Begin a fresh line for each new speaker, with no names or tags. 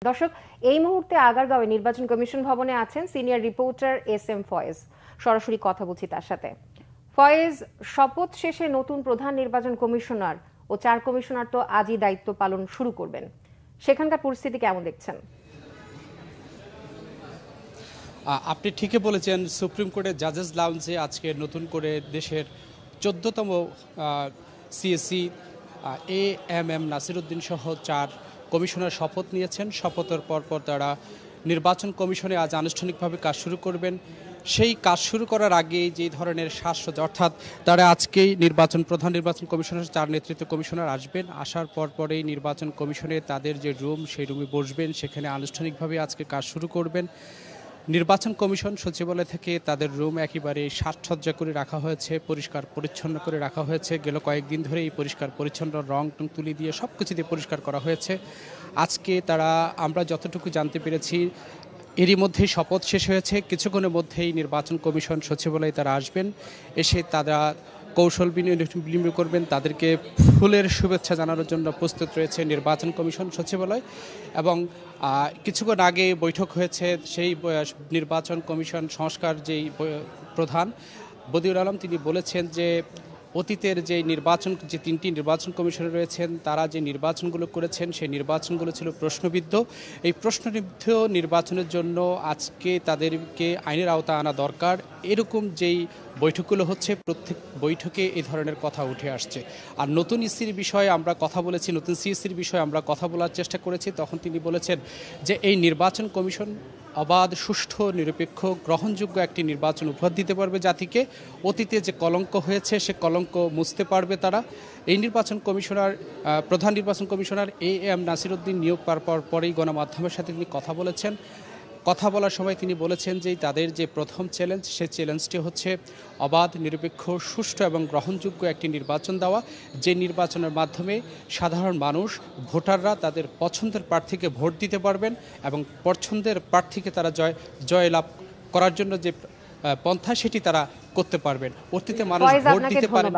দর্শক, এই মুহূর্তে আগারগাঁওয়ে নির্বাচন কমিশন ভবনে আছেন সিনিয়র রিপোর্টার SM ফয়েজ। সরাসরি কথা বলছি তার সাথে। ফয়েজ, শপথ শেষে নতুন প্রধান নির্বাচন কমিশনার ও 4 কমিশনার তো আজই দায়িত্ব পালন শুরু করবেন, সেখানকার পরিস্থিতি কেমন দেখছেন?
আপনি ঠিকই বলেছেন, সুপ্রিম কোর্টের জাজেস লাউঞ্জে আজকে নতুন করে দেশের 14তম CSE AM নাসিরউদ্দিন সহ 4 কমিশনার শপথ নিয়েছেন। শপথের পরপর তারা নির্বাচন কমিশনে আজ আনুষ্ঠানিকভাবে কাজ শুরু করবেন। সেই কাজ শুরু করার আগে যে ধরনের শ্বাসরোধ, অর্থাৎ তারা আজকেই প্রধান নির্বাচন কমিশনার 4 নেতৃত্ব কমিশনার আসবেন। আসার পরেই নির্বাচন কমিশনে তাদের যে রুম, সেই রুমে বসবেন, সেখানে আনুষ্ঠানিকভাবে আজকে কাজ শুরু করবেন। নির্বাচন কমিশন সচিবালয় থেকে তাদের রুম একেবারে সাজসজ্জা করে রাখা হয়েছে, পরিষ্কার পরিচ্ছন্ন করে রাখা হয়েছে। গেল কয়েকদিন ধরে এই পরিষ্কার পরিচ্ছন্ন রং টং তুলি দিয়ে সব কিছু দিয়ে পরিষ্কার করা হয়েছে। আজকে আমরা যতটুকু জানতে পেরেছি, এরই মধ্যেই শপথ শেষ হয়েছে। কিছুক্ষণের মধ্যেই নির্বাচন কমিশন সচিবালয়ে তারা আসবেন। এসে তারা কৌশল বিনিময় করবেন। তাদেরকে ফুলের শুভেচ্ছা জানানোর জন্য প্রস্তুত রয়েছে নির্বাচন কমিশন সচিবালয়। এবং কিছুক্ষণ আগে বৈঠক হয়েছে, সেই নির্বাচন কমিশন সংস্কার যেই প্রধান বদিউল আলম, তিনি বলেছেন যে অতীতের যে 3টি নির্বাচন কমিশনার রয়েছেন, তারা যে নির্বাচনগুলো করেছেন সেই নির্বাচনগুলো ছিল প্রশ্নবিদ্ধ। এই প্রশ্নবিদ্ধ নির্বাচনের জন্য আজকে তাদেরকে আইনের আওতায় আনা দরকার। এরকম যেই বৈঠকগুলো হচ্ছে, প্রত্যেক বৈঠকে এই ধরনের কথা উঠে আসছে। আর নতুন ইসির বিষয়ে আমরা কথা বলেছি, নতুন সিএসির বিষয়ে আমরা কথা বলার চেষ্টা করেছি। তখন তিনি বলেছেন যে এই নির্বাচন কমিশন অবাধ, সুষ্ঠু, নিরপেক্ষ, গ্রহণযোগ্য একটি নির্বাচন উপহার দিতে পারবে জাতিকে। অতীতে যে কলঙ্ক হয়েছে সে কলঙ্ক মুছতে পারবে তারা। এই প্রধান নির্বাচন কমিশনার AM নাসিরউদ্দিন নিয়োগ পাওয়ার পরেই গণমাধ্যমের সাথে তিনি কথা বলেছেন। কথা বলার সময় তিনি বলেছেন যে তাদের যে প্রথম চ্যালেঞ্জ, সেই চ্যালেঞ্জটি হচ্ছে অবাধ, নিরপেক্ষ, সুষ্ঠু এবং গ্রহণযোগ্য একটি নির্বাচন দেওয়া, যে নির্বাচনের মাধ্যমে সাধারণ মানুষ, ভোটাররা তাদের পছন্দের প্রার্থীকে ভোট দিতে পারবেন এবং পছন্দের প্রার্থীকে তারা জয়লাভ করার জন্য যে পন্থা, সেটি তারা করতে পারবেন। অতীতে মানুষ ভোট দিতে পারেন।